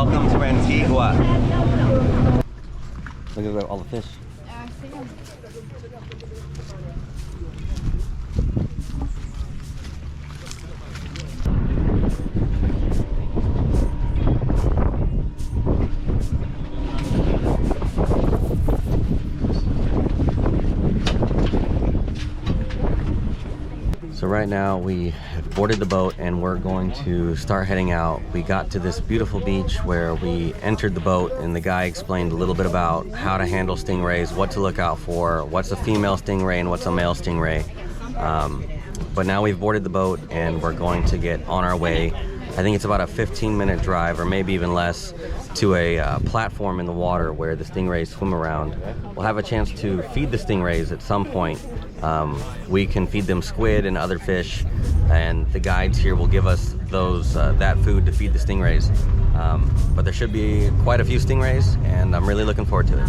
Welcome to Antigua. Look at all the fish. So right now we have boarded the boat and we're going to start heading out. We got to this beautiful beach where we entered the boat and the guy explained a little bit about how to handle stingrays, what to look out for, what's a female stingray and what's a male stingray. But now we've boarded the boat and we're going to get on our way. I think it's about a 15-minute drive or maybe even less to a platform in the water where the stingrays swim around. We'll have a chance to feed the stingrays at some point. We can feed them squid and other fish, and the guides here will give us those that food to feed the stingrays. But there should be quite a few stingrays, and I'm really looking forward to it.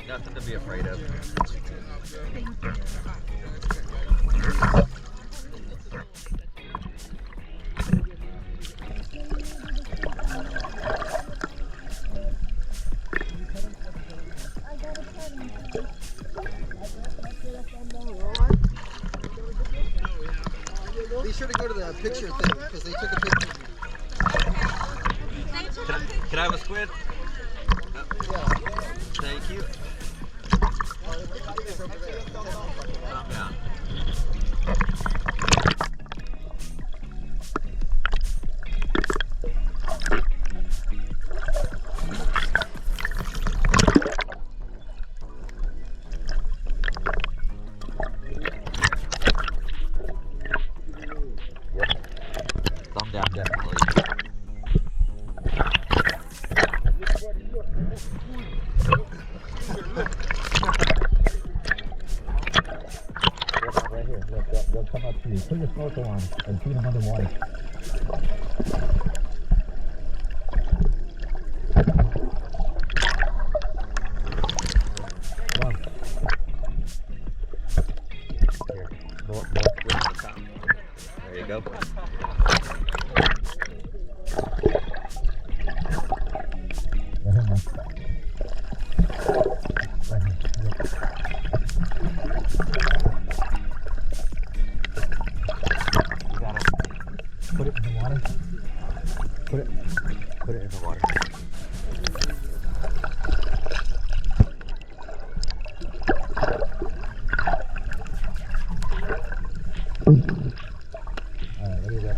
Nothing to be afraid of. Be sure to go to the picture thing because they took a picture. Can I have a squid? Thank you. Yeah. Thumb down, definitely. Right here, look, they'll come up to you. Put your snorkel on and feed them underwater. Come on. Here, more squid on the top. There you go. Right here, man. Right here. Look. You gotta put it in the water. Put it in the water. Alright, ready to go.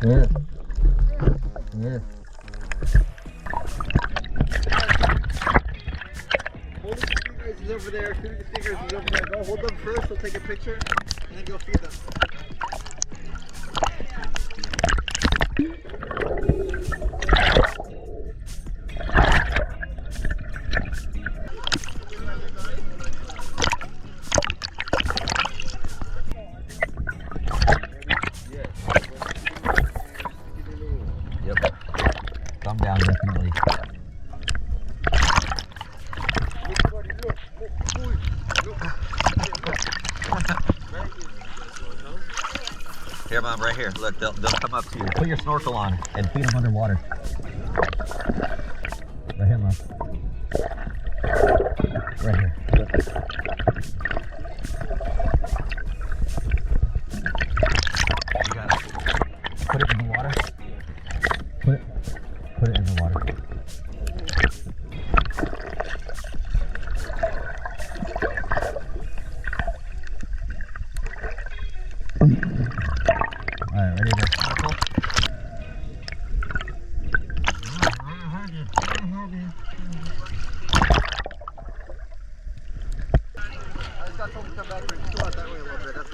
Here. Here. Hold the stingrays is over there. Feed the stingrays is over there. Go hold them first. We'll take a picture and then go feed them. Yep. Thumb down, definitely. Here, Mom, right here. Look, they'll come up to you. Put your snorkel on and feed them underwater. Right here, Mom. Right here. You got it. Put it in the water. Put it in the water. Alright, ready to snorkel? I just got told to come back here. Just go out that way a little bit. That's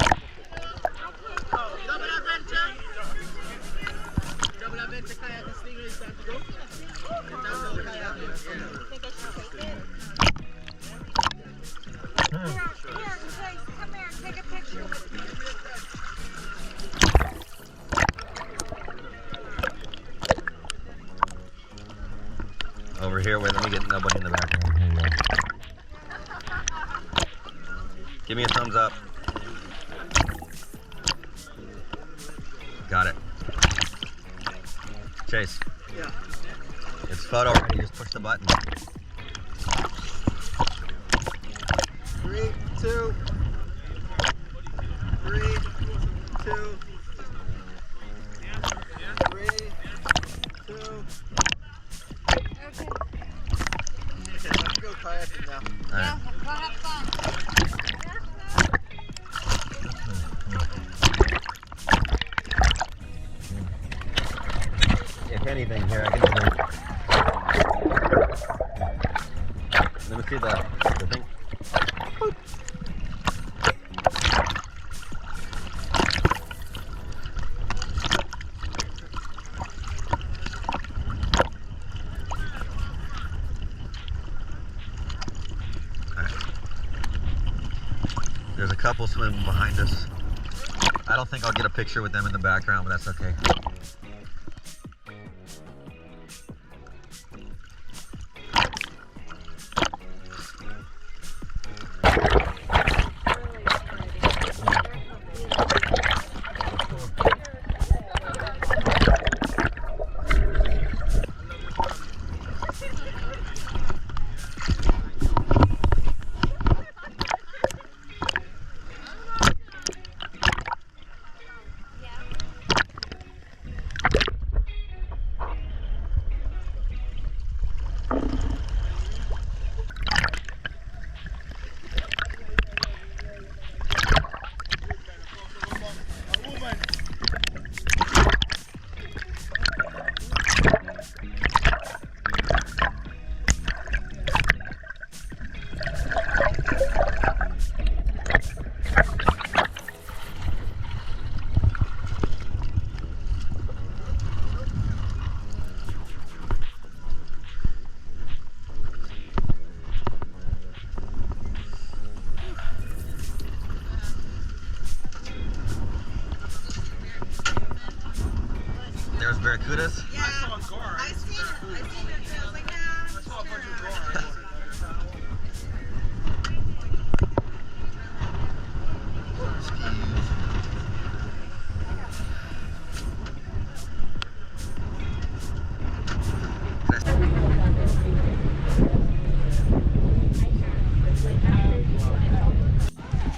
Come here, take a picture with me. Over here, wait, let me get nobody in the background. Here you go. Give me a thumbs up. Got it. Chase. yeah. It's photo ready, just push the button. 3, 2. 3, 2. 3, 2. Okay. Okay, let's go kayaking now. All right. Go have fun. If anything, here, I can do it. Let me see the thing. Boop. There's a couple swimming behind us. I don't think I'll get a picture with them in the background, but that's okay. There's barracudas. Yeah. I seen it. I was like, nah, I saw a bunch of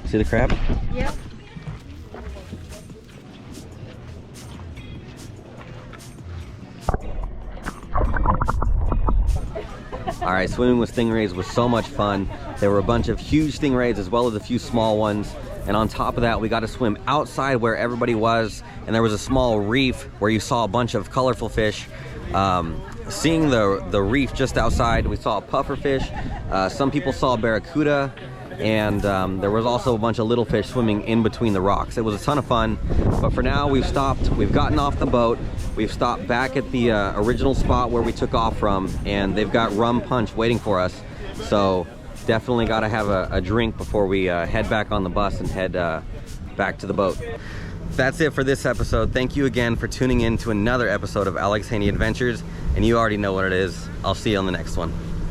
See the crab? Yep. All right, swimming with stingrays was so much fun. There were a bunch of huge stingrays as well as a few small ones. And on top of that, we got to swim outside where everybody was. And there was a small reef where you saw a bunch of colorful fish. Seeing the reef just outside, we saw a puffer fish. Some people saw a barracuda. And there was also a bunch of little fish swimming in between the rocks. It was a ton of fun. But for now, we've stopped. We've gotten off the boat. We've stopped back at the original spot where we took off from. And they've got rum punch waiting for us. So definitely got to have a drink before we head back on the bus and head back to the boat. That's it for this episode. Thank you again for tuning in to another episode of Alex Haney Adventures. And you already know what it is. I'll see you on the next one.